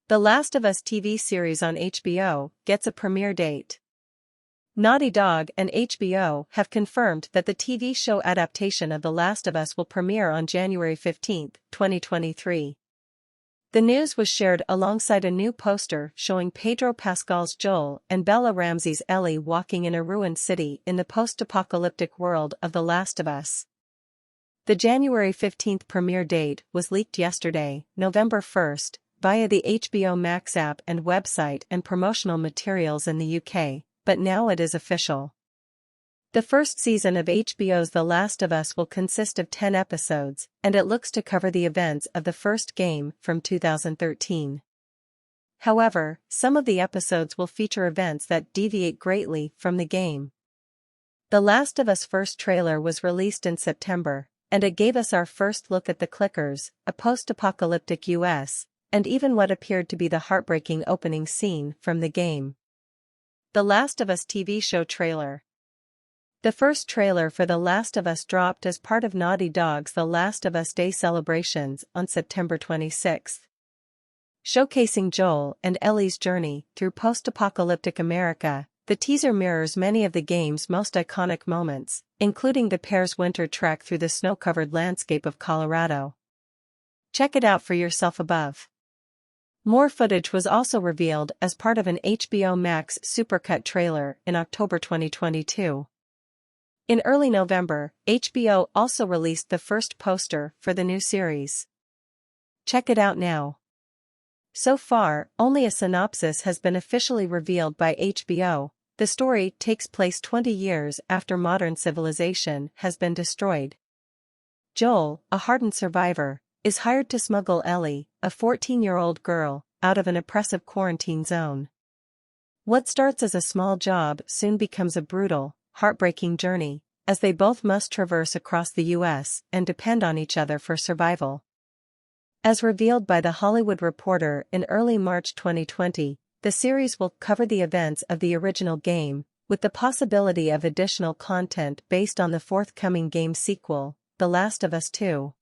The Last of Us TV series on HBO gets a premiere date. Naughty Dog and HBO have confirmed that the TV show adaptation of The Last of Us will premiere on January 15, 2023. The news was shared alongside a new poster showing Pedro Pascal's Joel and Bella Ramsey's Ellie walking in a ruined city in the post-apocalyptic world of The Last of Us. The January 15 premiere date was leaked yesterday, November 1, via the HBO Max app and website and promotional materials in the UK, but now it is official. The first season of HBO's The Last of Us will consist of 10 episodes, and it looks to cover the events of the first game from 2013. However, some of the episodes will feature events that deviate greatly from the game. The Last of Us first trailer was released in September, and it gave us our first look at the Clickers, a post-apocalyptic US, and even what appeared to be the heartbreaking opening scene from the game. The Last of Us TV show trailer. The first trailer for The Last of Us dropped as part of Naughty Dog's The Last of Us Day celebrations on September 26. Showcasing Joel and Ellie's journey through post-apocalyptic America, the teaser mirrors many of the game's most iconic moments, including the pair's winter trek through the snow-covered landscape of Colorado. Check it out for yourself above. More footage was also revealed as part of an HBO Max Supercut trailer in October 2022. In early November, HBO also released the first poster for the new series. Check it out now. So far, only a synopsis has been officially revealed by HBO. The story takes place 20 years after modern civilization has been destroyed. Joel, a hardened survivor, is hired to smuggle Ellie, a 14-year-old girl, out of an oppressive quarantine zone. What starts as a small job soon becomes a brutal, heartbreaking journey, as they both must traverse across the US and depend on each other for survival. As revealed by The Hollywood Reporter in early March 2020, the series will cover the events of the original game, with the possibility of additional content based on the forthcoming game sequel, The Last of Us 2.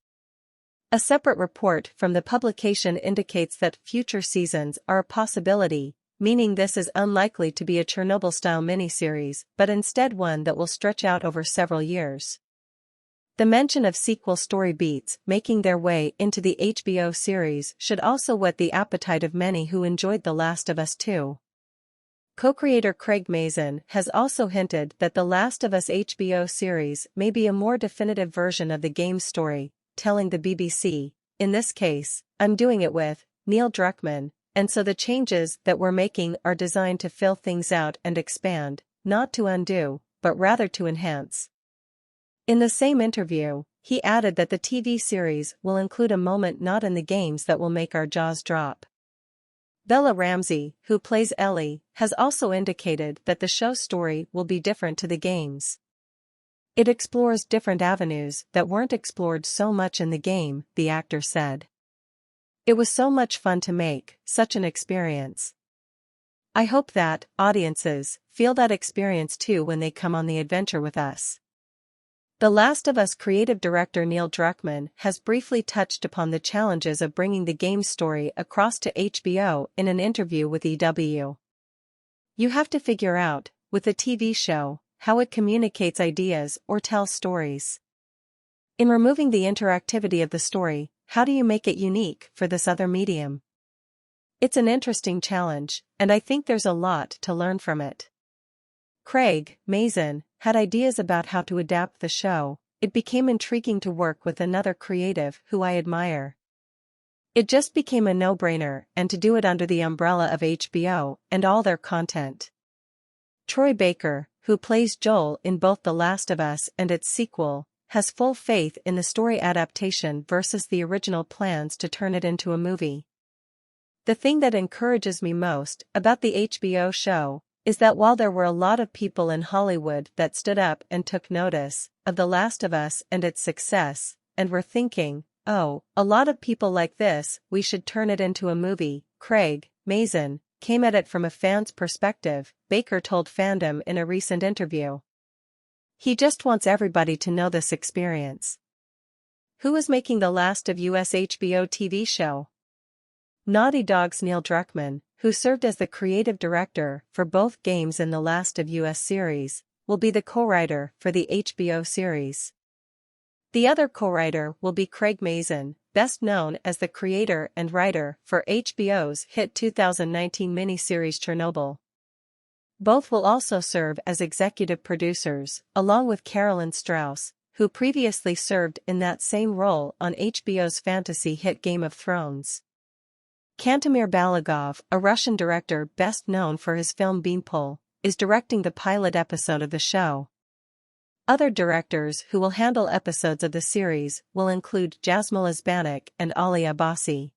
A separate report from the publication indicates that future seasons are a possibility, meaning this is unlikely to be a Chernobyl-style miniseries, but instead one that will stretch out over several years. The mention of sequel story beats making their way into the HBO series should also whet the appetite of many who enjoyed The Last of Us 2. Co-creator Craig Mazin has also hinted that The Last of Us HBO series may be a more definitive version of the game's story, telling the BBC, "In this case, I'm doing it with Neil Druckmann, and so the changes that we're making are designed to fill things out and expand, not to undo, but rather to enhance." In the same interview, he added that the TV series will include a moment not in the games that will make our jaws drop. Bella Ramsey, who plays Ellie, has also indicated that the show's story will be different to the games. It explores different avenues that weren't explored so much in the game, the actor said. "It was so much fun to make, such an experience. I hope that audiences feel that experience too when they come on the adventure with us." The Last of Us creative director Neil Druckmann has briefly touched upon the challenges of bringing the game's story across to HBO in an interview with EW. "You have to figure out, with a TV show, how it communicates ideas or tells stories. In removing the interactivity of the story, how do you make it unique for this other medium? It's an interesting challenge, and I think there's a lot to learn from it." Craig Mazin had ideas about how to adapt the show. "It became intriguing to work with another creative who I admire. It just became a no-brainer, and to do it under the umbrella of HBO and all their content." Troy Baker, who plays Joel in both The Last of Us and its sequel, has full faith in the story adaptation versus the original plans to turn it into a movie. "The thing that encourages me most about the HBO show is that while there were a lot of people in Hollywood that stood up and took notice of The Last of Us and its success, and were thinking, oh, a lot of people like this, we should turn it into a movie," Craig Mazin came at it from a fan's perspective, Baker told Fandom in a recent interview. "He just wants everybody to know this experience." Who is making the last of US HBO TV show? Naughty Dog's Neil Druckmann, who served as the creative director for both games and the Last of Us series, will be the co-writer for the HBO series. The other co-writer will be Craig Mazin, best known as the creator and writer for HBO's hit 2019 miniseries Chernobyl. Both will also serve as executive producers, along with Carolyn Strauss, who previously served in that same role on HBO's fantasy hit Game of Thrones. Kantemir Balagov, a Russian director best known for his film Beanpole, is directing the pilot episode of the show. Other directors who will handle episodes of the series will include Jasmine Lisbanek and Ali Abbasi.